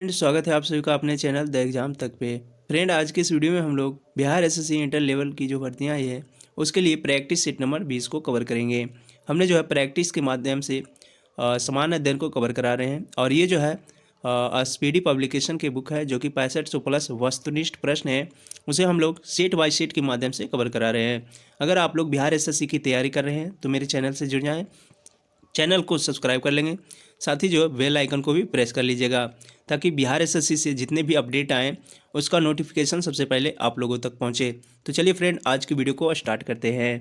Friend, स्वागत है आप सभी का अपने चैनल द एग्जाम तक पे। फ्रेंड, आज के इस वीडियो में हम लोग बिहार एसएससी इंटर लेवल की जो भर्तियां आई है उसके लिए प्रैक्टिस सेट नंबर 20 को कवर करेंगे। हमने जो है प्रैक्टिस के माध्यम से समान अध्ययन को कवर करा रहे हैं और ये जो है स्पीडी पब्लिकेशन की बुक है जो कि 6500 प्लस वस्तुनिष्ठ प्रश्न है, उसे हम लोग सेट बाय सेट के माध्यम से कवर करा रहे हैं। अगर आप लोग बिहार एसएससी की तैयारी कर रहे हैं तो मेरे चैनल से जुड़ जाएँ, चैनल को सब्सक्राइब कर लेंगे, साथ ही जो बेल आइकन को भी प्रेस कर लीजिएगा ताकि बिहार एसएससी से जितने भी अपडेट आएँ उसका नोटिफिकेशन सबसे पहले आप लोगों तक पहुंचे। तो चलिए फ्रेंड, आज की वीडियो को स्टार्ट करते हैं।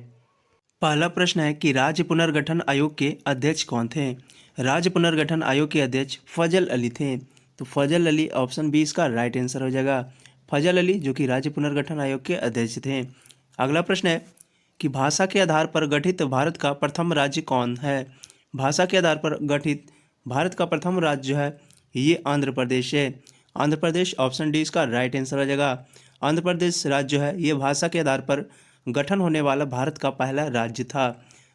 पहला प्रश्न है कि राज्य पुनर्गठन आयोग के अध्यक्ष कौन थे। राज्य पुनर्गठन आयोग के अध्यक्ष फजल अली थे। तो फजल अली ऑप्शन बी इसका राइट आंसर हो जाएगा। फजल अली जो कि राज्य पुनर्गठन आयोग के अध्यक्ष थे। अगला प्रश्न है कि भाषा के आधार पर गठित भारत का प्रथम राज्य कौन है। भाषा के आधार पर गठित भारत का प्रथम राज्य जो है ये आंध्र प्रदेश है। आंध्र प्रदेश ऑप्शन डी इसका राइट आंसर हो जाएगा। आंध्र प्रदेश राज्य जो है ये भाषा के आधार पर गठन होने वाला भारत का पहला राज्य था।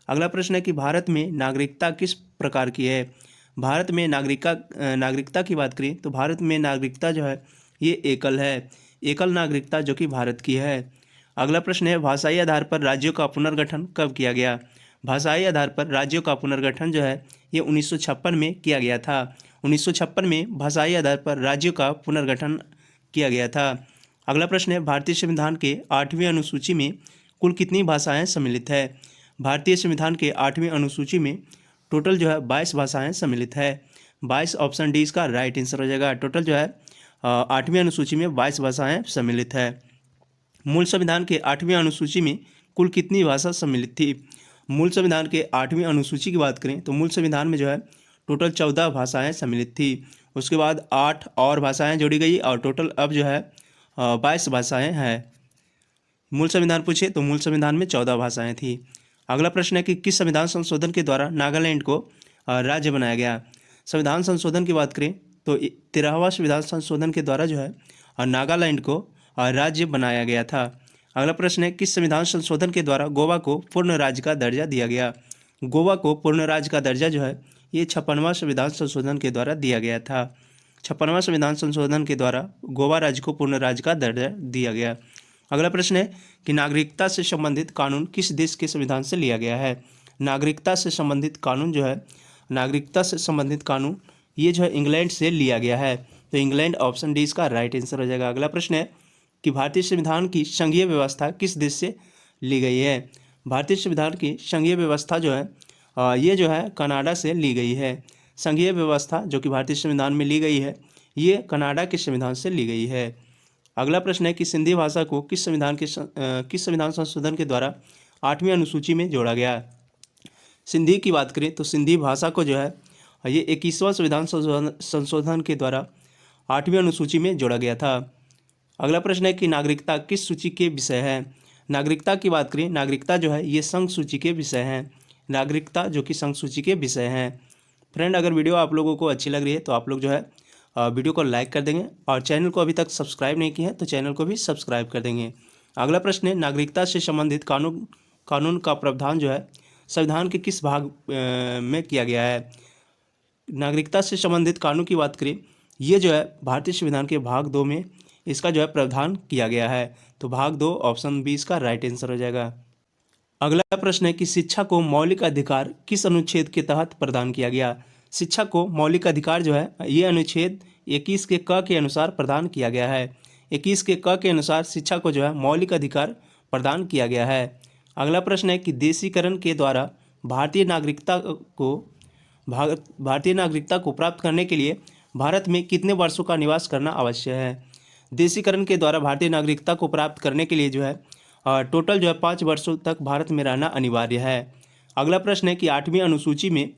अगला प्रश्न है कि भारत में नागरिकता किस प्रकार की है। भारत में नागरिकता की बात करें तो भारत में नागरिकता जो है ये एकल है, एकल नागरिकता जो कि भारत की है। अगला प्रश्न है भाषाई आधार पर राज्यों का पुनर्गठन कब किया गया। भाषाई आधार पर राज्यों का पुनर्गठन जो है ये 1956 में किया गया था। 1956 में भाषाई आधार पर राज्यों का पुनर्गठन किया गया था। अगला प्रश्न है भारतीय संविधान के 8वीं अनुसूची में कुल कितनी भाषाएं सम्मिलित है। भारतीय संविधान के 8वीं अनुसूची में टोटल जो है 22 भाषाएं सम्मिलित है। 22 ऑप्शन डी इसका राइट आंसर हो जाएगा। टोटल जो है 8वीं अनुसूची में 22 भाषाएं सम्मिलित है। मूल संविधान के 8वीं अनुसूची में कुल कितनी भाषा सम्मिलित थी। मूल संविधान के 8वीं अनुसूची की बात करें तो मूल संविधान में जो है टोटल 14 भाषाएं सम्मिलित थी। उसके बाद 8 और भाषाएं जोड़ी गई और टोटल अब जो है 22 भाषाएं हैं। मूल संविधान पूछे तो मूल संविधान में 14 भाषाएं थी। अगला प्रश्न है कि किस संविधान संशोधन के द्वारा नागालैंड को राज्य बनाया गया। संविधान संशोधन की बात करें तो 13वां संविधान संशोधन के द्वारा जो है नागालैंड को राज्य बनाया गया था। अगला प्रश्न है किस संविधान संशोधन के द्वारा गोवा को पूर्ण राज्य का दर्जा दिया गया। गोवा को पूर्ण राज्य का दर्जा जो है ये 56वां संविधान संशोधन के द्वारा दिया गया था। 56वां संविधान संशोधन के द्वारा गोवा राज्य को पूर्ण राज्य का दर्जा दिया गया। अगला प्रश्न है कि नागरिकता से संबंधित कानून किस देश के संविधान से लिया गया है। नागरिकता से संबंधित कानून जो है नागरिकता से संबंधित कानून ये जो है इंग्लैंड से लिया गया है। तो इंग्लैंड ऑप्शन डी इसका राइट आंसर हो जाएगा। अगला प्रश्न है कि भारतीय संविधान की संघीय व्यवस्था किस देश से ली गई है। भारतीय संविधान की संघीय व्यवस्था जो है ये जो है कनाडा से ली गई है। संघीय व्यवस्था जो कि भारतीय संविधान में ली गई है ये कनाडा के संविधान से ली गई है। अगला प्रश्न है कि सिंधी भाषा को किस संविधान संशोधन के द्वारा 8वीं अनुसूची में जोड़ा गया। सिंधी की बात करें तो सिंधी भाषा को जो है ये 21वां संविधान संशोधन के द्वारा 8वीं अनुसूची में जोड़ा गया था। अगला प्रश्न है कि नागरिकता किस सूची के विषय है। नागरिकता की बात करें, नागरिकता जो है ये संघ सूची के विषय हैं। नागरिकता जो कि संघ सूची के विषय हैं। फ्रेंड, अगर वीडियो आप लोगों को अच्छी लग रही है तो आप लोग जो है वीडियो को लाइक कर देंगे और चैनल को अभी तक सब्सक्राइब नहीं किया है तो चैनल को भी सब्सक्राइब कर देंगे। अगला प्रश्न है नागरिकता से संबंधित कानून का प्रावधान जो है संविधान के किस भाग में किया गया है। नागरिकता से संबंधित कानून की बात करें ये जो है भारतीय संविधान के भाग 2 में इसका जो है प्रावधान किया गया है। तो भाग 2 ऑप्शन बी इसका राइट आंसर हो जाएगा। अगला प्रश्न है कि शिक्षा को मौलिक अधिकार किस अनुच्छेद के तहत प्रदान किया गया। शिक्षा को मौलिक अधिकार जो है ये अनुच्छेद 21 के क के अनुसार प्रदान किया गया है। 21 के क के अनुसार शिक्षा को जो है मौलिक अधिकार प्रदान किया गया है। अगला प्रश्न है कि देशीकरण के द्वारा भारतीय नागरिकता को प्राप्त करने के लिए भारत में कितने वर्षों का निवास करना आवश्यक है। देशीकरण के द्वारा भारतीय नागरिकता को प्राप्त करने के लिए जो है टोटल जो है 5 वर्षों तक भारत में रहना अनिवार्य है। अगला प्रश्न है कि 8वीं अनुसूची में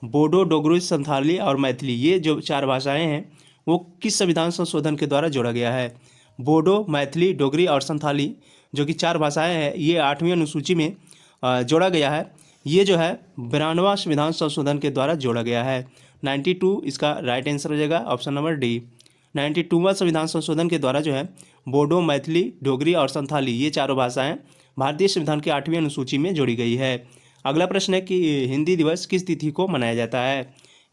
बोडो, डोगरी, संथाली और मैथिली ये जो 4 भाषाएं हैं वो किस संविधान संशोधन के द्वारा जोड़ा गया है। बोडो, मैथिली, डोगरी और संथाली जो कि 4 भाषाएं हैं ये 8वीं अनुसूची में जोड़ा गया है। ये जो है 92वां संविधान संशोधन के द्वारा जोड़ा गया है। 92 इसका राइट आंसर हो जाएगा, ऑप्शन नंबर डी। 92वां संविधान संशोधन के द्वारा जो है बोडो, मैथिली, डोगरी और संथाली ये 4 भाषाएं भारतीय संविधान की 8वीं अनुसूची में जोड़ी गई है। अगला प्रश्न है कि हिंदी दिवस किस तिथि को मनाया जाता है।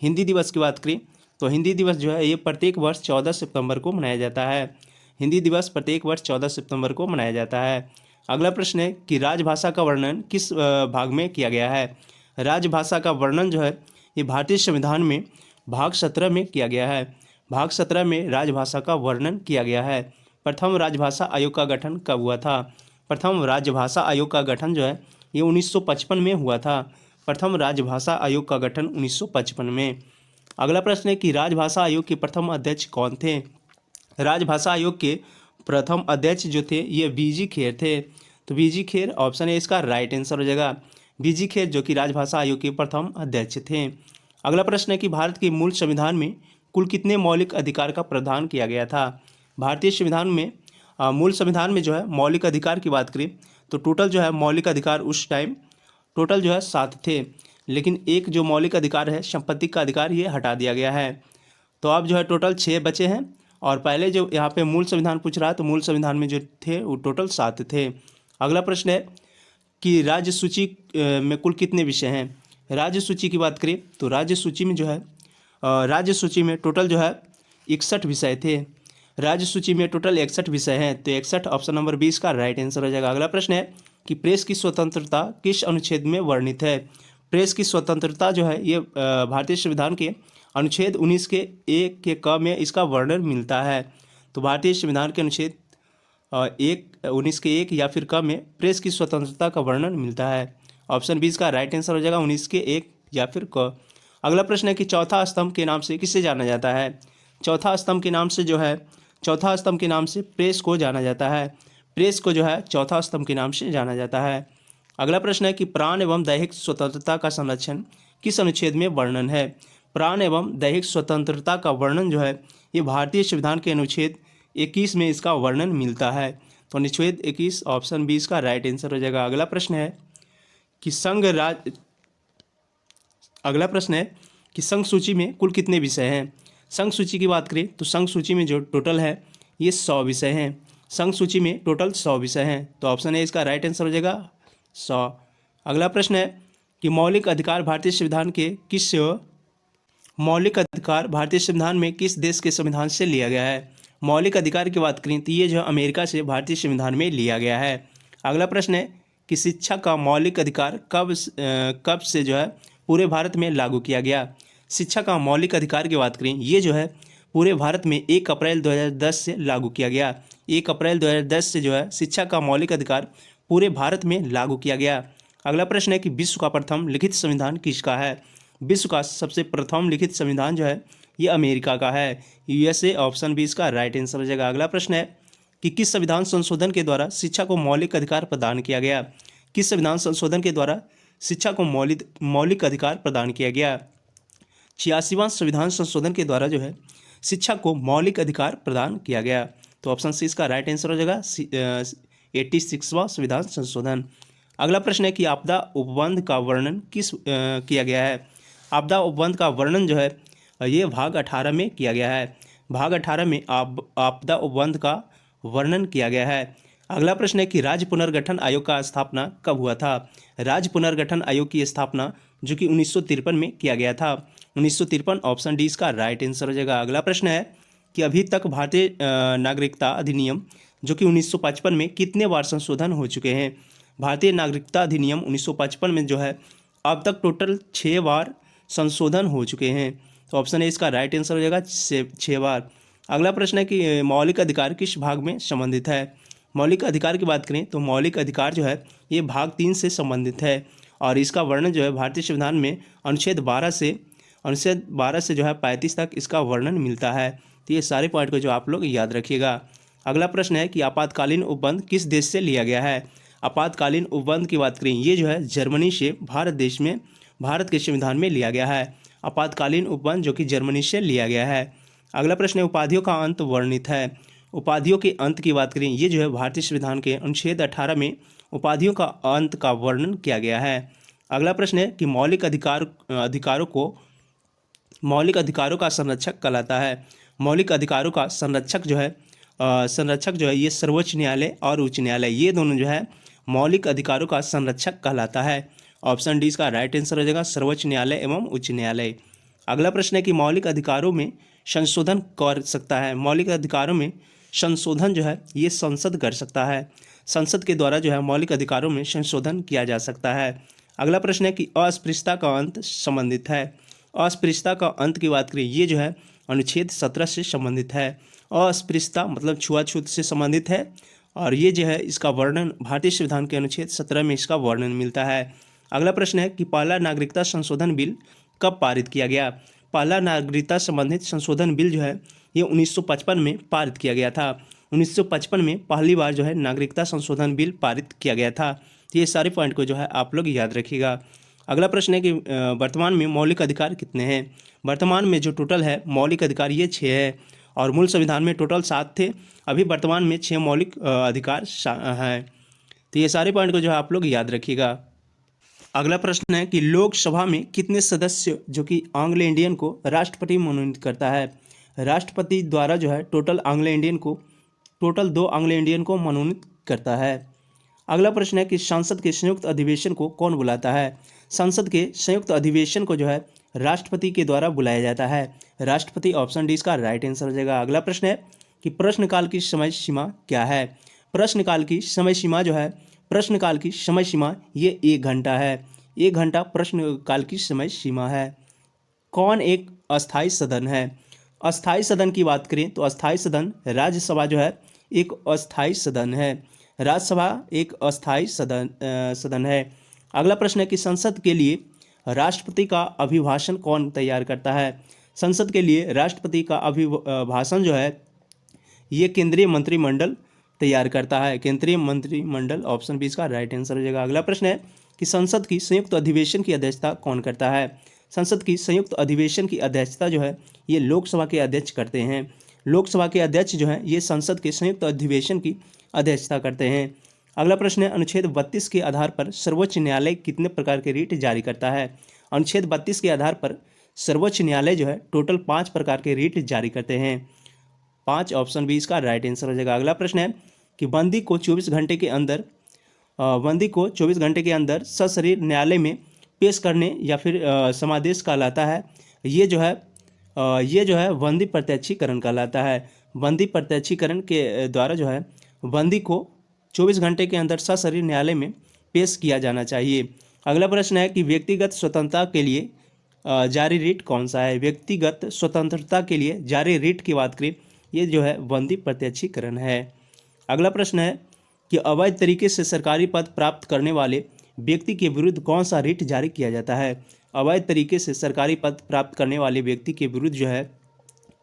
हिंदी दिवस की बात करें तो हिंदी दिवस जो है ये प्रत्येक वर्ष 14 सितंबर को मनाया जाता है। हिंदी दिवस प्रत्येक वर्ष 14 सितंबर को मनाया जाता है। अगला प्रश्न है कि राजभाषा का वर्णन किस भाग में किया गया है। राजभाषा का वर्णन जो है ये भारतीय संविधान में भाग 17 में किया गया है। भाग 17 में राजभाषा का वर्णन किया गया है। प्रथम राजभाषा आयोग का गठन कब हुआ था। प्रथम राजभाषा आयोग का गठन जो है ये 1955 में हुआ था। प्रथम राजभाषा आयोग का गठन 1955 में। अगला प्रश्न है कि राजभाषा आयोग के प्रथम अध्यक्ष कौन थे। राजभाषा आयोग के प्रथम अध्यक्ष जो थे ये वीजी खेर थे। तो वीजी खेर ऑप्शन है इसका राइट आंसर हो जाएगा। वीजी खेर जो कि राजभाषा आयोग के प्रथम अध्यक्ष थे। अगला प्रश्न है कि भारत के मूल संविधान में कुल कितने मौलिक अधिकार का प्रावधान किया गया था। भारतीय संविधान में मूल संविधान में जो है मौलिक अधिकार की बात करें तो टोटल जो है मौलिक अधिकार उस टाइम टोटल जो है 7 थे, लेकिन एक जो मौलिक अधिकार है संपत्ति का अधिकार ये हटा दिया गया है। तो अब जो है टोटल 6 बचे हैं और पहले जो यहाँ पे मूल संविधान पूछ रहा है तो मूल संविधान में जो थे वो टोटल 7 थे। अगला प्रश्न है कि राज्य सूची में कुल कितने विषय हैं। राज्य सूची की बात करें तो राज्य सूची में जो है राज्य सूची में टोटल जो है 61 विषय थे। राज्य सूची में टोटल 61 विषय हैं, तो 61 ऑप्शन नंबर 20 का राइट आंसर हो जाएगा। अगला प्रश्न है कि प्रेस की स्वतंत्रता किस अनुच्छेद में वर्णित है। प्रेस की स्वतंत्रता जो है ये भारतीय संविधान के अनुच्छेद 19 के 1 के क में इसका वर्णन मिलता है। तो भारतीय संविधान के अनुच्छेद 19 के 1 या फिर क में प्रेस की स्वतंत्रता का वर्णन मिलता है। ऑप्शन 20 का राइट आंसर हो जाएगा 19 के 1 या फिर क। अगला प्रश्न है कि चौथा स्तंभ के नाम से किसे जाना जाता है। चौथा स्तंभ के नाम से जो है चौथा स्तंभ के नाम से प्रेस को जाना जाता है। प्रेस को जो है चौथा स्तंभ के नाम से जाना जाता है। अगला प्रश्न है कि प्राण एवं दैहिक स्वतंत्रता का संरक्षण किस अनुच्छेद में वर्णन है। प्राण एवं दैहिक स्वतंत्रता का वर्णन जो है ये भारतीय संविधान के अनुच्छेद 21 में इसका वर्णन मिलता है। तो अनुच्छेद 21 ऑप्शन 20 का राइट आंसर हो जाएगा। अगला प्रश्न है कि संघ सूची में कुल कितने विषय हैं। संघ सूची की बात करें तो संघ सूची में जो टोटल है ये 100 विषय हैं। संघ सूची में टोटल 100 विषय हैं, तो ऑप्शन है इसका राइट आंसर हो जाएगा 100। अगला प्रश्न है कि मौलिक अधिकार भारतीय संविधान में किस देश के संविधान से लिया गया है। मौलिक अधिकार की बात करें तो ये जो अमेरिका से भारतीय संविधान में लिया गया है। अगला प्रश्न है कि शिक्षा का मौलिक अधिकार कब से जो है पूरे भारत में लागू किया गया। शिक्षा का मौलिक अधिकार की बात करें ये जो है पूरे भारत में 1 अप्रैल 2010 से लागू किया गया। 1 अप्रैल 2010 से जो है शिक्षा का मौलिक अधिकार पूरे भारत में लागू किया गया। अगला प्रश्न है कि विश्व का प्रथम लिखित संविधान किसका है। विश्व का सबसे प्रथम लिखित संविधान जो है ये अमेरिका का है, USA। ऑप्शन 20 का राइट आंसर हो जाएगा। अगला प्रश्न है कि किस संविधान संशोधन के द्वारा शिक्षा को मौलिक अधिकार प्रदान किया गया। किस संविधान संशोधन के द्वारा शिक्षा को मौलिक अधिकार प्रदान किया गया। 86वां संविधान संशोधन के द्वारा जो है शिक्षा को मौलिक अधिकार प्रदान किया गया। तो ऑप्शन सी इसका राइट आंसर हो जाएगा 86वां संविधान संशोधन। अगला प्रश्न है कि आपदा उपबंध का वर्णन किया गया है। आपदा उपबंध का वर्णन जो है ये भाग 18 में किया गया है। भाग 18 में आपदा उपबंध का वर्णन किया गया है। अगला प्रश्न है कि राज्य पुनर्गठन आयोग का स्थापना कब हुआ था। राज्य पुनर्गठन आयोग की स्थापना जो कि 1953 में किया गया था। 1953 ऑप्शन डी इसका राइट आंसर हो जाएगा। अगला प्रश्न है कि अभी तक भारतीय नागरिकता अधिनियम जो कि 1955 में कितने बार संशोधन हो चुके हैं। भारतीय नागरिकता अधिनियम 1955 में जो है अब तक टोटल 6 बार संशोधन हो चुके हैं। तो ऑप्शन ए इसका राइट आंसर हो जाएगा 6 बार। अगला प्रश्न है कि मौलिक अधिकार किस भाग में संबंधित है। मौलिक अधिकार की बात करें तो मौलिक अधिकार जो है ये भाग 3 से संबंधित है और इसका वर्णन जो है भारतीय संविधान में अनुच्छेद 12 से जो है 35 तक इसका वर्णन मिलता है। तो ये सारे पॉइंट को जो आप लोग याद रखिएगा। अगला प्रश्न है कि आपातकालीन उपबंध किस देश से लिया गया है। आपातकालीन उपबंध की बात करें ये जो है जर्मनी से भारत के संविधान में लिया गया है। आपातकालीन उपबंध जो कि जर्मनी से लिया गया है। अगला प्रश्न है उपाधियों का अंत वर्णित है। उपाधियों के अंत की बात करें ये जो है भारतीय संविधान के अनुच्छेद 18 में उपाधियों का अंत का वर्णन किया गया है। अगला प्रश्न है कि मौलिक अधिकारों का संरक्षक कहलाता है। मौलिक अधिकारों का संरक्षक जो है ये सर्वोच्च न्यायालय और उच्च न्यायालय ये दोनों जो है मौलिक अधिकारों का संरक्षक कहलाता है। ऑप्शन डी इसका राइट आंसर हो जाएगा सर्वोच्च न्यायालय एवं उच्च न्यायालय। अगला प्रश्न है कि मौलिक अधिकारों में संशोधन कर सकता है। मौलिक अधिकारों में संशोधन जो है ये संसद कर सकता है। संसद के द्वारा जो है मौलिक अधिकारों में संशोधन किया जा सकता है। अगला प्रश्न है कि अस्पृश्यता का अंत संबंधित है। अस्पृश्यता का अंत की बात करें, ये जो है अनुच्छेद 17 से संबंधित है। अस्पृश्यता मतलब छुआछूत से संबंधित है और ये जो है इसका वर्णन भारतीय संविधान के अनुच्छेद 17 में इसका वर्णन मिलता है। अगला प्रश्न है कि पहला नागरिकता संशोधन बिल कब पारित किया गया। पहला नागरिकता संबंधित संशोधन बिल जो है ये 1955 में पारित किया गया था। 1955 में पहली बार जो है नागरिकता संशोधन बिल पारित किया गया था। तो ये सारे पॉइंट को जो है आप लोग याद रखिएगा। अगला प्रश्न है कि वर्तमान में मौलिक अधिकार कितने हैं। वर्तमान में जो टोटल है मौलिक अधिकार ये 6 है और मूल संविधान में टोटल 7 थे। अभी वर्तमान में 6 मौलिक अधिकार हैं। तो ये सारे पॉइंट को जो है आप लोग याद रखिएगा। अगला प्रश्न है कि लोकसभा में कितने सदस्य जो कि एंग्लो इंडियन को राष्ट्रपति मनोनीत करता है। राष्ट्रपति द्वारा जो है टोटल 2 एंग्लो इंडियन को मनोनीत करता है। अगला प्रश्न है कि संसद के संयुक्त अधिवेशन को कौन बुलाता है। संसद के संयुक्त अधिवेशन को जो है राष्ट्रपति के द्वारा बुलाया जाता है। राष्ट्रपति ऑप्शन डी इसका राइट आंसर हो जाएगा। अगला प्रश्न है कि प्रश्नकाल की समय सीमा क्या है। प्रश्नकाल की समय सीमा जो है प्रश्नकाल की समय सीमा ये 1 घंटा है। 1 घंटा प्रश्नकाल की समय सीमा है। कौन एक अस्थायी सदन है। अस्थायी सदन की बात करें तो अस्थायी सदन राज्यसभा जो है एक अस्थायी सदन है। राज्यसभा एक अस्थायी सदन है। अगला प्रश्न है कि संसद के लिए राष्ट्रपति का अभिभाषण कौन तैयार करता है। संसद के लिए राष्ट्रपति का अभिभाषण जो है ये केंद्रीय मंत्रिमंडल तैयार करता है। केंद्रीय मंत्रिमंडल ऑप्शन बी इसका राइट आंसर हो जाएगा। अगला प्रश्न है कि संसद की संयुक्त अधिवेशन की अध्यक्षता कौन करता है। संसद की संयुक्त अधिवेशन की अध्यक्षता जो है ये लोकसभा के अध्यक्ष करते हैं। लोकसभा के अध्यक्ष जो है ये संसद के संयुक्त अधिवेशन की अध्यक्षता करते हैं। अगला प्रश्न है अनुच्छेद 32 के आधार पर सर्वोच्च न्यायालय कितने प्रकार के रिट जारी करता है। अनुच्छेद 32 के आधार पर सर्वोच्च न्यायालय जो है टोटल 5 प्रकार के रिट जारी करते हैं। 5 ऑप्शन बी इसका राइट आंसर हो जाएगा। अगला प्रश्न है कि बंदी को 24 घंटे के अंदर सशरीर न्यायालय में पेश करने या फिर समादेश कहलाता है। ये जो है बंदी प्रत्यक्षीकरण कहलाता है। बंदी प्रत्यक्षीकरण के द्वारा जो है बंदी को 24 घंटे के अंदर सशरीर न्यायालय में पेश किया जाना चाहिए। अगला प्रश्न है कि व्यक्तिगत स्वतंत्रता के लिए जारी रिट कौन सा है। व्यक्तिगत स्वतंत्रता के लिए जारी रिट की बात करें ये जो है बंदी प्रत्यक्षीकरण है। अगला प्रश्न है कि अवैध तरीके से सरकारी पद प्राप्त करने वाले व्यक्ति के विरुद्ध कौन सा रिट जारी किया जाता है। अवैध तरीके से सरकारी पद प्राप्त करने वाले व्यक्ति के विरुद्ध जो है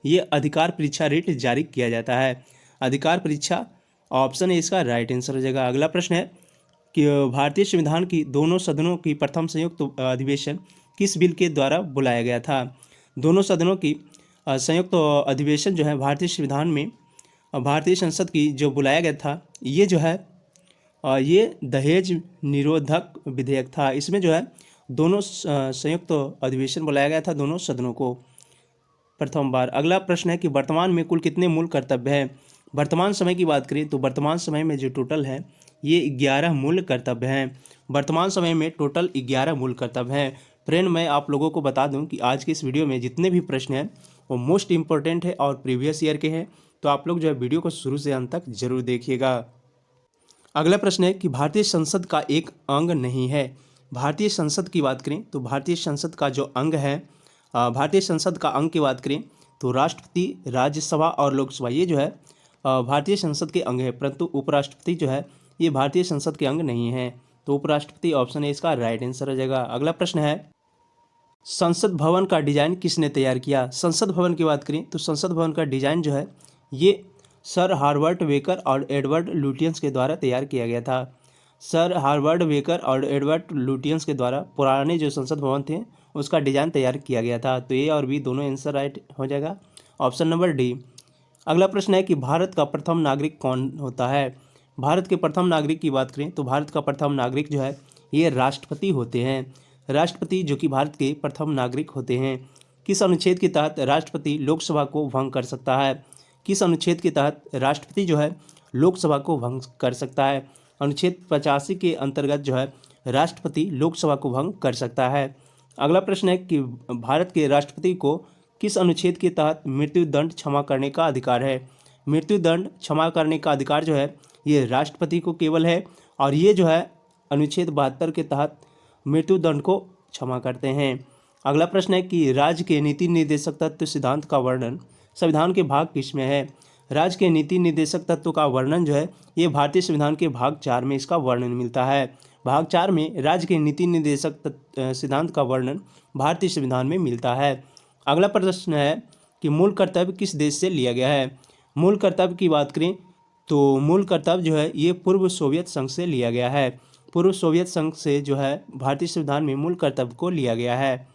ये अधिकार परीक्षा रिट जारी किया जाता है। अधिकार परीक्षा ऑप्शन है इसका राइट आंसर हो जाएगा। अगला प्रश्न है कि भारतीय संविधान की दोनों सदनों की प्रथम संयुक्त अधिवेशन किस बिल के द्वारा बुलाया गया था। दोनों सदनों की संयुक्त अधिवेशन जो है भारतीय संविधान में भारतीय संसद की जो बुलाया गया था ये जो है ये दहेज निरोधक विधेयक था। इसमें जो है दोनों संयुक्त अधिवेशन बुलाया गया था दोनों सदनों को प्रथम बार। अगला प्रश्न है कि वर्तमान में कुल कितने मूल कर्तव्य हैं। वर्तमान समय की बात करें तो वर्तमान समय में जो टोटल है ये 11 मूल कर्तव्य हैं। वर्तमान समय में टोटल 11 मूल कर्तव्य हैं। फ्रेंड मैं आप लोगों को बता दूं कि आज के इस वीडियो में जितने भी प्रश्न हैं वो मोस्ट इंपॉर्टेंट है और प्रीवियस ईयर के हैं। तो आप लोग जो है वीडियो को शुरू से अंत तक जरूर देखिएगा। अगला प्रश्न है कि भारतीय संसद का एक अंग नहीं है। भारतीय संसद की बात करें तो भारतीय संसद का जो अंग है भारतीय संसद का अंग की बात करें तो राष्ट्रपति, राज्यसभा और लोकसभा ये जो है भारतीय संसद के अंग है, परंतु उपराष्ट्रपति जो है ये भारतीय संसद के अंग नहीं है। तो उपराष्ट्रपति ऑप्शन है इसका राइट आंसर हो जाएगा। अगला प्रश्न है संसद भवन का डिजाइन किसने तैयार किया। संसद भवन की बात करें तो संसद भवन का डिजाइन जो है ये सर हार्वर्ड वेकर और एडवर्ड लुटियंस के द्वारा तैयार किया गया था। सर हार्वर्ड वेकर और एडवर्ड लुटियंस के द्वारा पुराने जो संसद भवन थे उसका डिजाइन तैयार किया गया था। तो ए और बी दोनों आंसर राइट हो जाएगा। Option number D. अगला प्रश्न है कि भारत का प्रथम नागरिक कौन होता है। भारत के प्रथम नागरिक की बात करें तो भारत का प्रथम नागरिक जो है ये राष्ट्रपति होते हैं। राष्ट्रपति जो कि भारत के प्रथम नागरिक होते हैं। किस अनुच्छेद के तहत राष्ट्रपति लोकसभा को भंग कर सकता है। किस अनुच्छेद के तहत राष्ट्रपति जो है लोकसभा को भंग कर सकता है। अनुच्छेद 85 के अंतर्गत जो है राष्ट्रपति लोकसभा को भंग कर सकता है। अगला प्रश्न है कि भारत के राष्ट्रपति को किस अनुच्छेद के तहत मृत्यु दंड क्षमा करने का अधिकार है। मृत्यु दंड क्षमा करने का अधिकार जो है ये राष्ट्रपति को केवल है, और ये जो है अनुच्छेद 72 के तहत मृत्यु दंड को क्षमा करते हैं। अगला प्रश्न है कि राज्य के नीति निर्देशक तत्व सिद्धांत का वर्णन संविधान के भाग किस में है। राज्य के नीति निर्देशक तत्व का वर्णन जो है ये भारतीय संविधान के भाग 4 में इसका वर्णन मिलता है। भाग 4 में राज्य के नीति निर्देशक सिद्धांत का वर्णन भारतीय संविधान में मिलता है। अगला प्रश्न है कि मूल कर्तव्य किस देश से लिया गया है। मूल कर्तव्य की बात करें तो मूल कर्तव्य जो है ये पूर्व सोवियत संघ से लिया गया है। पूर्व सोवियत संघ से जो है भारतीय संविधान में मूल कर्तव्य को लिया गया है।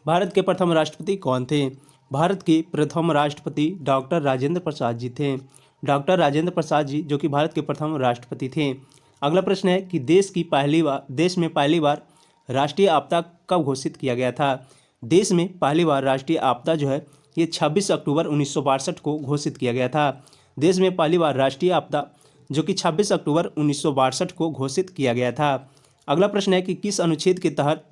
भारत के प्रथम राष्ट्रपति कौन थे। भारत के प्रथम राष्ट्रपति डॉक्टर राजेंद्र प्रसाद जी थे। डॉक्टर राजेंद्र प्रसाद जी जो कि भारत के प्रथम राष्ट्रपति थे। अगला प्रश्न है कि देश में पहली बार राष्ट्रीय आपदा कब घोषित किया गया था। देश में पहली बार राष्ट्रीय आपदा जो है ये 26 अक्टूबर 1962 को घोषित किया गया था। देश में पहली बार राष्ट्रीय आपदा जो कि 26 अक्टूबर 1962 को घोषित किया गया था। अगला प्रश्न है कि किस अनुच्छेद के तहत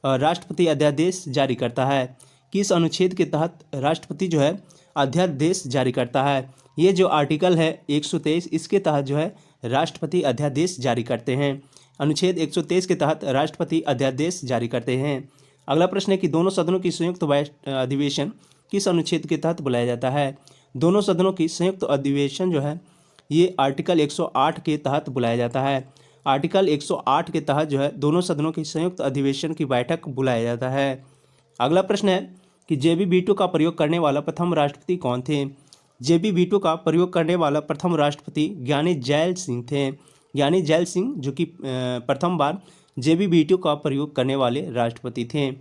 राष्ट्रपति अध्यादेश जारी करता है। किस अनुच्छेद के तहत राष्ट्रपति जो है अध्यादेश जारी करता है। ये जो आर्टिकल है 123 इसके तहत जो है राष्ट्रपति अध्यादेश जारी करते हैं। अनुच्छेद 123 के तहत राष्ट्रपति अध्यादेश जारी करते हैं। अगला प्रश्न है कि दोनों सदनों की संयुक्त अधिवेशन किस अनुच्छेद के तहत बुलाया जाता है। दोनों सदनों की संयुक्त अधिवेशन जो है ये आर्टिकल 108 के तहत बुलाया जाता है। आर्टिकल 108 के तहत जो है दोनों सदनों की संयुक्त अधिवेशन की बैठक बुलाया जाता है। अगला प्रश्न है कि जेबी वीटो का प्रयोग करने वाला प्रथम राष्ट्रपति कौन थे। जेबी वीटो का प्रयोग करने वाला प्रथम राष्ट्रपति ज्ञानी जैल सिंह थे। ज्ञानी जैल सिंह जो कि प्रथम बार जेबी वीटो का प्रयोग करने वाले राष्ट्रपति थे।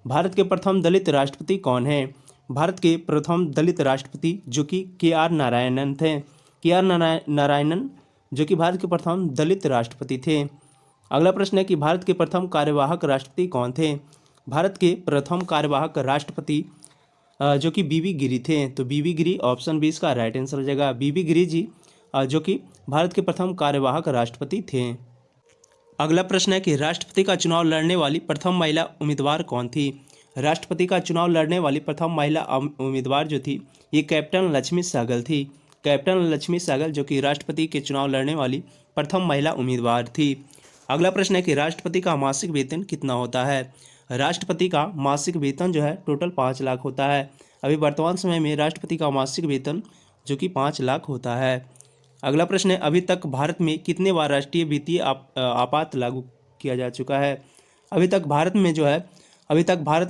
भारत के प्रथम दलित राष्ट्रपति कौन है। भारत के प्रथम दलित राष्ट्रपति जो कि के.आर. नारायणन थे। के.आर. नारायणन जो कि भारत के प्रथम दलित राष्ट्रपति थे। अगला प्रश्न है कि भारत के प्रथम कार्यवाहक राष्ट्रपति कौन थे। भारत के प्रथम कार्यवाहक राष्ट्रपति जो कि बीबी गिरी थे। तो बीबी गिरी ऑप्शन 20 का राइट आंसर हो जाएगा। बीबी गिरी जी जो कि भारत के प्रथम कार्यवाहक राष्ट्रपति थे। अगला प्रश्न है कि राष्ट्रपति का चुनाव लड़ने वाली प्रथम महिला उम्मीदवार कौन थी। राष्ट्रपति का चुनाव लड़ने वाली प्रथम महिला उम्मीदवार जो थी ये कैप्टन लक्ष्मी सहगल थी। कैप्टन लक्ष्मी सहगल जो कि राष्ट्रपति के चुनाव लड़ने वाली प्रथम महिला उम्मीदवार थी। अगला प्रश्न है कि राष्ट्रपति का मासिक वेतन कितना होता है। राष्ट्रपति का मासिक वेतन जो है टोटल 5 लाख होता है। अभी वर्तमान समय में राष्ट्रपति का मासिक वेतन जो कि 5 लाख होता है। अगला प्रश्न है अभी तक भारत में कितने बार राष्ट्रीय वित्तीय आपात लागू किया जा चुका है। अभी तक भारत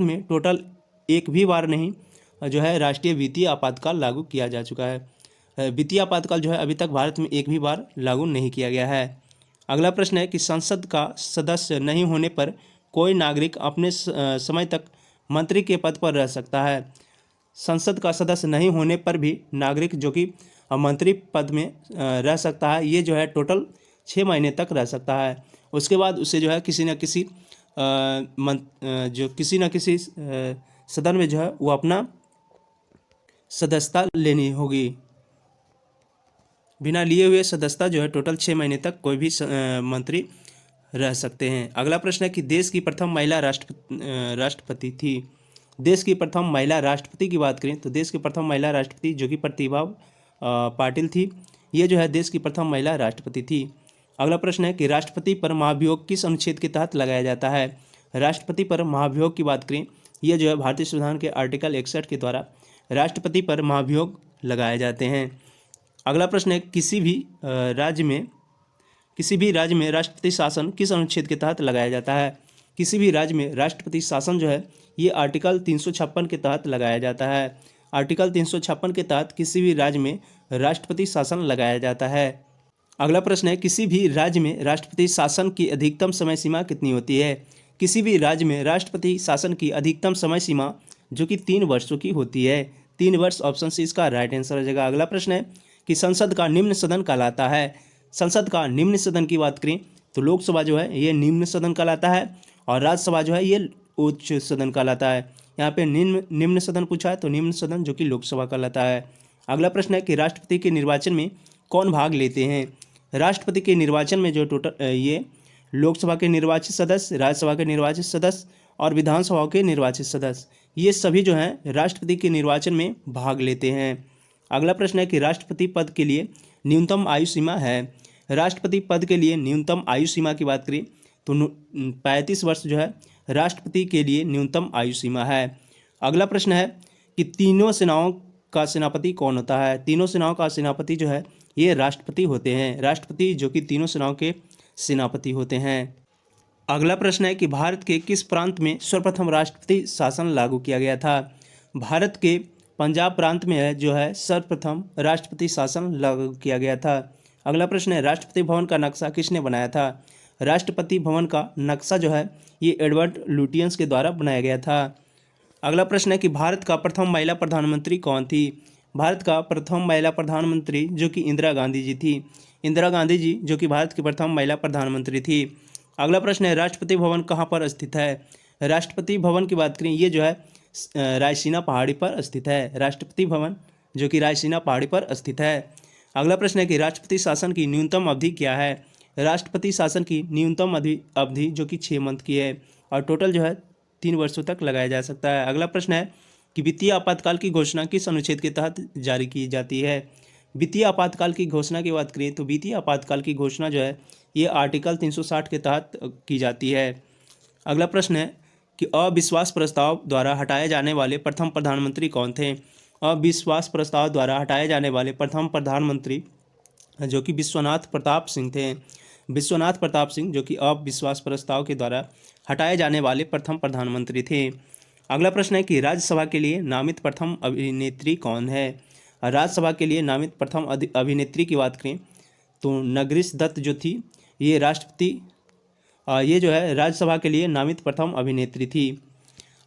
में टोटल एक भी बार नहीं जो है राष्ट्रीय वित्तीय आपातकाल लागू किया जा चुका है। वित्तीय आपातकाल जो है अभी तक भारत में एक भी बार लागू नहीं किया गया है। अगला प्रश्न है कि संसद का सदस्य नहीं होने पर कोई नागरिक अपने समय तक मंत्री के पद पर रह सकता है। संसद का सदस्य नहीं होने पर भी नागरिक जो कि मंत्री पद में रह सकता है। ये जो है टोटल 6 महीने तक रह सकता है। उसके बाद उसे जो है किसी न किसी सदन में जो है वो अपना सदस्यता लेनी होगी। बिना लिए हुए सदस्यता जो है टोटल 6 महीने तक कोई भी मंत्री रह सकते हैं। अगला प्रश्न है कि देश की प्रथम महिला राष्ट्रपति थी। देश की प्रथम महिला राष्ट्रपति की बात करें तो देश की प्रथम महिला राष्ट्रपति जो कि प्रतिभा पाटिल थी। ये जो है देश की प्रथम महिला राष्ट्रपति थी। अगला प्रश्न है कि राष्ट्रपति पर महाभियोग किस अनुच्छेद के तहत लगाया जाता है। राष्ट्रपति पर महाभियोग की बात करें ये जो है भारतीय संविधान के आर्टिकल 61 के द्वारा राष्ट्रपति पर महाभियोग लगाए जाते हैं। अगला प्रश्न है किसी भी राज्य में राष्ट्रपति शासन किस अनुच्छेद के तहत लगाया जाता है। किसी भी राज्य में राष्ट्रपति शासन जो है ये आर्टिकल 356 के तहत लगाया जाता है। आर्टिकल 356 के तहत किसी भी राज्य में राष्ट्रपति शासन लगाया जाता है। अगला प्रश्न है किसी भी राज्य में राष्ट्रपति शासन की अधिकतम समय सीमा कितनी होती है। किसी भी राज्य में राष्ट्रपति शासन की अधिकतम समय सीमा जो कि 3 वर्षों की होती है। 3 वर्ष ऑप्शन सी इसका राइट आंसर हो जाएगा। अगला प्रश्न है कि संसद का निम्न सदन कहलाता है। संसद का निम्न सदन की बात करें तो लोकसभा जो है ये निम्न सदन कहलाता है और राज्यसभा जो है ये उच्च सदन कहलाता है। यहाँ पे निम्न सदन पूछा है तो निम्न सदन जो कि लोकसभा कहलाता है। अगला प्रश्न है कि राष्ट्रपति के निर्वाचन में कौन भाग लेते हैं। राष्ट्रपति के निर्वाचन में जो टोटल ये लोकसभा के निर्वाचित सदस्य, राज्यसभा के निर्वाचित सदस्य और विधानसभा के निर्वाचित सदस्य, ये सभी जो हैं राष्ट्रपति के निर्वाचन में भाग लेते हैं। अगला प्रश्न है कि राष्ट्रपति पद के लिए न्यूनतम आयु सीमा है। राष्ट्रपति पद के लिए न्यूनतम आयु सीमा की बात करें तो 35 वर्ष जो है राष्ट्रपति के लिए न्यूनतम आयु सीमा है। अगला प्रश्न है कि तीनों सेनाओं का सेनापति कौन होता है। तीनों सेनाओं का सेनापति जो है ये राष्ट्रपति होते हैं। राष्ट्रपति जो कि तीनों सेनाओं के सेनापति होते हैं। अगला प्रश्न है कि भारत के किस प्रांत में सर्वप्रथम राष्ट्रपति शासन लागू किया गया था। भारत के पंजाब प्रांत में है जो है सर्वप्रथम राष्ट्रपति शासन लागू किया गया था। अगला प्रश्न है राष्ट्रपति भवन का नक्शा किसने बनाया था। राष्ट्रपति भवन का नक्शा जो है ये एडवर्ड लुटियंस के द्वारा बनाया गया था। अगला प्रश्न है कि भारत का प्रथम महिला प्रधानमंत्री कौन थी। भारत का प्रथम महिला प्रधानमंत्री जो कि इंदिरा गांधी जी थी। इंदिरा गांधी जी जो कि भारत की प्रथम महिला प्रधानमंत्री थी। अगला प्रश्न है राष्ट्रपति भवन कहाँ पर स्थित है। राष्ट्रपति भवन की बात करें ये जो है रायसीना पहाड़ी पर स्थित है। राष्ट्रपति भवन जो कि रायसीना पहाड़ी पर स्थित है। अगला प्रश्न है कि राष्ट्रपति शासन की न्यूनतम अवधि क्या है। राष्ट्रपति शासन की न्यूनतम अवधि जो कि 6 मंथ की है और टोटल जो है 3 वर्षों तक लगाया जा सकता है। अगला प्रश्न है कि वित्तीय आपातकाल की घोषणा किस अनुच्छेद के तहत जारी की जाती है। वित्तीय आपातकाल की घोषणा की बात करें तो वित्तीय आपातकाल की घोषणा जो है ये आर्टिकल 360 के तहत की जाती है। अगला प्रश्न है कि अविश्वास प्रस्ताव द्वारा हटाए जाने वाले प्रथम प्रधानमंत्री कौन थे। अविश्वास प्रस्ताव द्वारा हटाए जाने वाले प्रथम प्रधानमंत्री जो कि विश्वनाथ प्रताप सिंह थे। विश्वनाथ प्रताप सिंह जो कि अविश्वास प्रस्ताव के द्वारा हटाए जाने वाले प्रथम प्रधानमंत्री थे। अगला प्रश्न है कि राज्यसभा के लिए नामित प्रथम अभिनेत्री कौन है। राज्यसभा के लिए नामित प्रथम अभिनेत्री की बात करें तो नगरीश दत्त जो थी ये ये जो है राज्यसभा के लिए नामित प्रथम अभिनेत्री थी।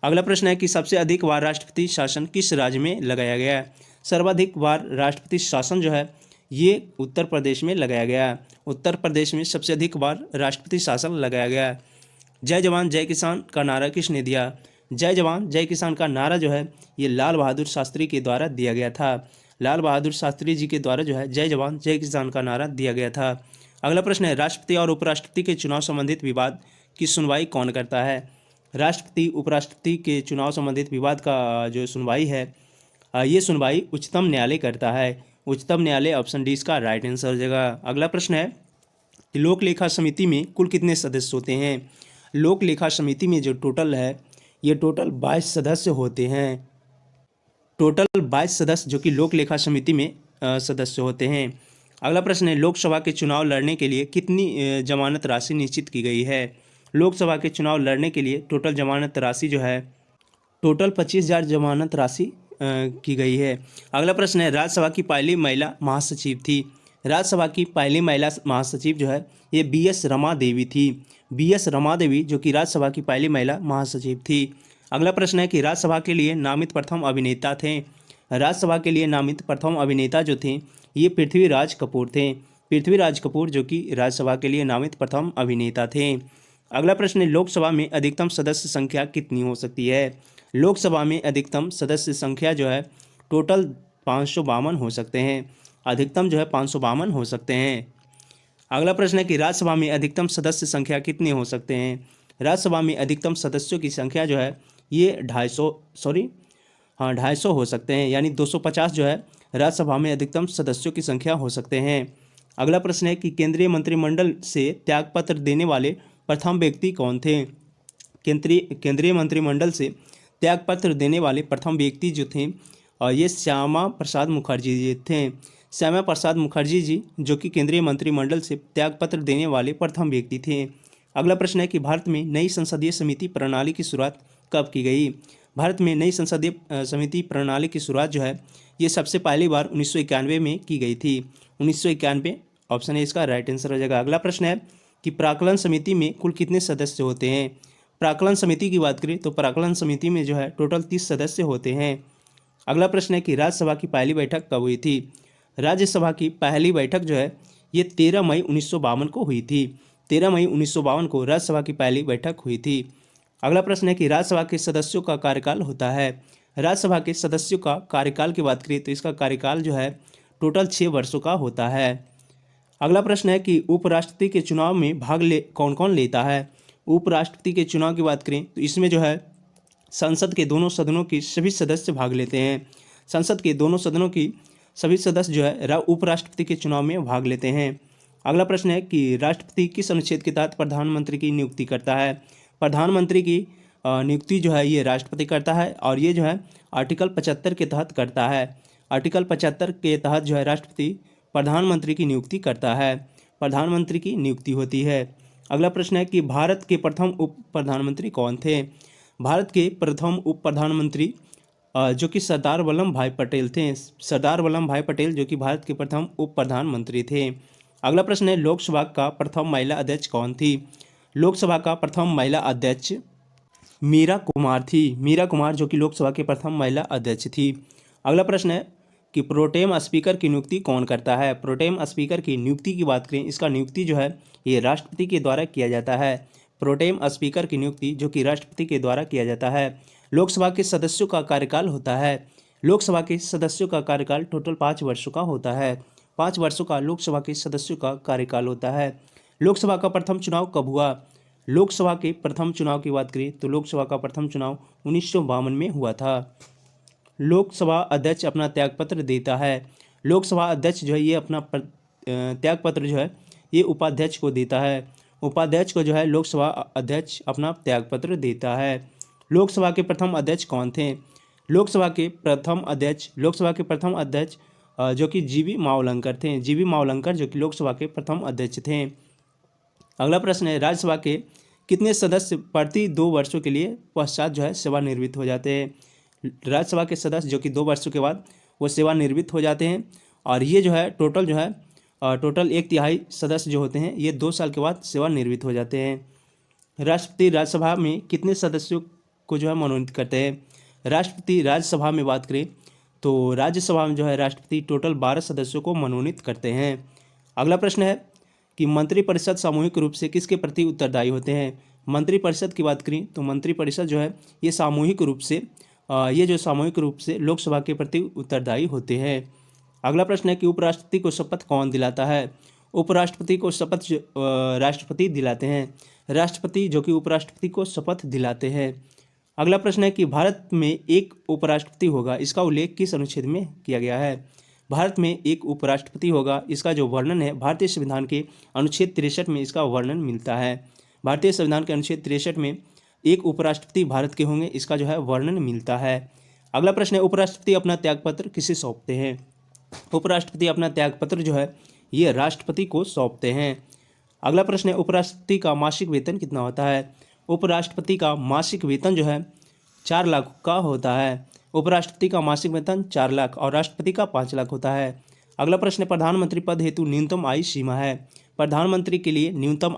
अगला प्रश्न है कि सबसे अधिक बार राष्ट्रपति शासन किस राज्य में लगाया गया है। सर्वाधिक बार राष्ट्रपति शासन जो है ये उत्तर प्रदेश में लगाया गया। उत्तर प्रदेश में सबसे अधिक बार राष्ट्रपति शासन लगाया गया। जय जवान जय किसान का नारा किसने दिया। जय जवान जय किसान का नारा जो है ये लाल बहादुर शास्त्री के द्वारा दिया गया था। लाल बहादुर शास्त्री जी के द्वारा जो है जय जवान जय किसान का नारा दिया गया था। अगला प्रश्न है राष्ट्रपति और उपराष्ट्रपति के चुनाव संबंधित विवाद की सुनवाई कौन करता है। राष्ट्रपति उपराष्ट्रपति के चुनाव संबंधित विवाद का जो सुनवाई है ये सुनवाई उच्चतम न्यायालय करता है। उच्चतम न्यायालय ऑप्शन डी इसका राइट आंसर हो जाएगा। अगला प्रश्न है कि लोक लेखा समिति में कुल कितने सदस्य होते हैं। लोक लेखा समिति में जो टोटल है ये टोटल 22 सदस्य होते हैं। टोटल 22 सदस्य जो कि लोक लेखा समिति में सदस्य होते हैं। अगला प्रश्न है लोकसभा के चुनाव लड़ने के लिए कितनी जमानत राशि निश्चित की गई है। लोकसभा के चुनाव लड़ने के लिए टोटल जमानत राशि जो है टोटल 25,000 जमानत राशि की गई है। अगला प्रश्न है राज्यसभा की पहली महिला महासचिव थी। राज्यसभा की पहली महिला महासचिव जो है ये BS रमा देवी थी। BS रमा देवी जो कि राज्यसभा की पहली महिला महासचिव थी। अगला प्रश्न है कि राज्यसभा के लिए नामित प्रथम अभिनेता थे। राज्यसभा के लिए नामित प्रथम अभिनेता जो थे ये पृथ्वीराज कपूर थे। पृथ्वीराज कपूर जो कि राज्यसभा के लिए नामित प्रथम अभिनेता थे। अगला प्रश्न है लोकसभा में अधिकतम सदस्य संख्या कितनी हो सकती है। लोकसभा में अधिकतम सदस्य संख्या जो है टोटल 552 हो सकते हैं। अधिकतम जो है 552 हो सकते हैं। अगला प्रश्न है कि राज्यसभा में अधिकतम सदस्य संख्या कितने हो सकते हैं। राज्यसभा में अधिकतम सदस्यों की संख्या जो है ये 250 हो सकते हैं, यानी 250 जो है राज्यसभा में अधिकतम सदस्यों की संख्या हो सकते हैं। अगला प्रश्न है कि केंद्रीय मंत्रिमंडल से त्यागपत्र देने वाले प्रथम व्यक्ति कौन थे। केंद्रीय मंत्रिमंडल से त्यागपत्र देने वाले प्रथम व्यक्ति जो थे और ये श्यामा प्रसाद मुखर्जी जी थे। श्यामा प्रसाद मुखर्जी जी जो कि केंद्रीय मंत्रिमंडल से त्यागपत्र देने वाले प्रथम व्यक्ति थे। अगला प्रश्न है कि भारत में नई संसदीय समिति प्रणाली की शुरुआत कब की गई। भारत में नई संसदीय समिति प्रणाली की शुरुआत जो है ये सबसे पहली बार 1991 में की गई थी। 1991 ऑप्शन है इसका राइट आंसर हो जाएगा। अगला प्रश्न है कि प्राक्कलन समिति में कुल कितने सदस्य होते हैं। प्राक्कलन समिति की बात करें तो प्राक्कलन समिति में जो है टोटल 30 सदस्य होते हैं। अगला प्रश्न है कि राज्यसभा की पहली बैठक कब हुई थी। राज्यसभा की पहली बैठक जो है ये 13 मई 1952 को हुई थी। 13 मई 1952 को राज्यसभा की पहली बैठक हुई थी। अगला प्रश्न है कि राज्यसभा के सदस्यों का कार्यकाल होता है। राज्यसभा के सदस्यों का कार्यकाल की बात करें तो इसका कार्यकाल जो है टोटल 6 वर्षों का होता है। अगला प्रश्न है कि उपराष्ट्रपति के चुनाव में कौन कौन लेता है। उपराष्ट्रपति के चुनाव की बात करें तो इसमें जो है संसद के दोनों सदनों की सभी सदस्य भाग लेते हैं। संसद के दोनों सदनों की सभी सदस्य जो है उपराष्ट्रपति के चुनाव में भाग लेते हैं। अगला प्रश्न है कि राष्ट्रपति किस अनुच्छेद के तहत प्रधानमंत्री की नियुक्ति करता है। प्रधानमंत्री की नियुक्ति जो है ये राष्ट्रपति करता है और ये जो है आर्टिकल 75 के तहत करता है। आर्टिकल 75 के तहत जो है राष्ट्रपति प्रधानमंत्री की नियुक्ति करता है, प्रधानमंत्री की नियुक्ति होती है। अगला प्रश्न है कि भारत के प्रथम उप प्रधानमंत्री कौन थे। भारत के प्रथम उप प्रधानमंत्री जो कि सरदार वल्लभ भाई पटेल थे। सरदार वल्लभ भाई पटेल जो कि भारत के प्रथम उप प्रधानमंत्री थे। अगला प्रश्न है लोकसभा का प्रथम महिला अध्यक्ष कौन थी। लोकसभा का प्रथम महिला अध्यक्ष मीरा कुमार थी। मीरा कुमार जो कि लोकसभा के प्रथम महिला अध्यक्ष थी। अगला प्रश्न है कि प्रोटेम स्पीकर की नियुक्ति कौन करता है। प्रोटेम स्पीकर की नियुक्ति की बात करें, इसका नियुक्ति जो है ये राष्ट्रपति के द्वारा किया जाता है। प्रोटेम स्पीकर की नियुक्ति जो कि राष्ट्रपति के द्वारा किया जाता है। लोकसभा के सदस्यों का कार्यकाल होता है। लोकसभा के सदस्यों का कार्यकाल टोटल 5 वर्षों का होता है। 5 वर्षों का लोकसभा के सदस्यों का कार्यकाल होता है। लोकसभा का प्रथम चुनाव कब हुआ। लोकसभा के प्रथम चुनाव की बात करें तो लोकसभा का प्रथम चुनाव 1952 में हुआ था। लोकसभा अध्यक्ष अपना त्यागपत्र देता है। लोकसभा अध्यक्ष जो है ये अपना त्यागपत्र जो है ये उपाध्यक्ष को देता है। उपाध्यक्ष को जो है लोकसभा अध्यक्ष अपना त्यागपत्र देता है। लोकसभा के प्रथम अध्यक्ष कौन थे। लोकसभा के प्रथम अध्यक्ष जो कि जीवी मावलंकर थे। जीवी मावलंकर जो कि लोकसभा के प्रथम अध्यक्ष थे। अगला प्रश्न है राज्यसभा के कितने सदस्य प्रति 2 वर्षों के लिए पश्चात जो है सेवानिवृत्त हो जाते हैं। राज्यसभा के सदस्य जो कि 2 वर्षों के बाद वो सेवानिवृत्त हो जाते हैं और ये जो है टोटल 1/3 सदस्य जो होते हैं ये 2 साल के बाद सेवानिवृत्त हो जाते हैं। राष्ट्रपति राज्यसभा में कितने सदस्यों को जो है मनोनीत करते हैं। राष्ट्रपति राज्यसभा में बात करें तो राज्यसभा में जो है राष्ट्रपति टोटल 12 सदस्यों को मनोनीत करते हैं। अगला प्रश्न है कि मंत्रिपरिषद सामूहिक रूप से किसके प्रति उत्तरदायी होते हैं। मंत्रिपरिषद की बात करें तो मंत्रिपरिषद जो है ये सामूहिक रूप से लोकसभा के प्रति उत्तरदायी होते हैं। अगला प्रश्न है कि उपराष्ट्रपति को शपथ कौन दिलाता है। उपराष्ट्रपति को शपथ राष्ट्रपति दिलाते हैं। राष्ट्रपति जो कि उपराष्ट्रपति को शपथ दिलाते हैं। अगला प्रश्न है कि भारत में एक उपराष्ट्रपति होगा, इसका उल्लेख किस अनुच्छेद में किया गया है। भारत में एक उपराष्ट्रपति होगा, इसका जो वर्णन है भारतीय संविधान के अनुच्छेद 63 में इसका वर्णन मिलता है। भारतीय संविधान के अनुच्छेद 63 में एक उपराष्ट्रपति भारत के होंगे, इसका जो है वर्णन मिलता है। अगला प्रश्न है उपराष्ट्रपति अपना त्यागपत्र किसे सौंपते हैं। उपराष्ट्रपति अपना त्यागपत्र जो है ये राष्ट्रपति को सौंपते हैं। अगला प्रश्न है उपराष्ट्रपति का मासिक वेतन कितना होता है। उपराष्ट्रपति का मासिक वेतन जो है 4 लाख का होता है। उपराष्ट्रपति का मासिक वेतन 4 लाख और राष्ट्रपति का 5 लाख होता है। अगला प्रश्न प्रधानमंत्री पद हेतु न्यूनतम आयु सीमा है। प्रधानमंत्री के लिए न्यूनतम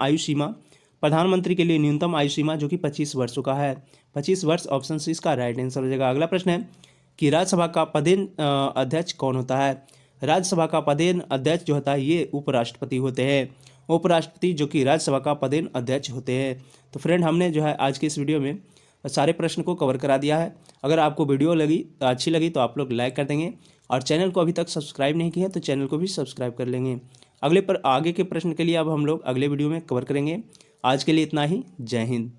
आयु सीमा जो कि 25 वर्षों का है। 25 वर्ष ऑप्शन सी इसका राइट आंसर हो जाएगा। अगला प्रश्न है कि राज्यसभा का पदेन अध्यक्ष कौन होता है। राज्यसभा का पदेन अध्यक्ष जो होता है ये उपराष्ट्रपति होते हैं। उपराष्ट्रपति जो कि राज्यसभा का पदेन अध्यक्ष होते हैं। तो फ्रेंड हमने जो है आज के इस वीडियो में सारे प्रश्न को कवर करा दिया है। अगर आपको वीडियो अच्छी लगी तो आप लोग लाइक कर देंगे और चैनल को अभी तक सब्सक्राइब नहीं किया है तो चैनल को भी सब्सक्राइब कर लेंगे। आगे के प्रश्न के लिए अब हम लोग अगले वीडियो में कवर करेंगे। आज के लिए इतना ही। जय हिंद।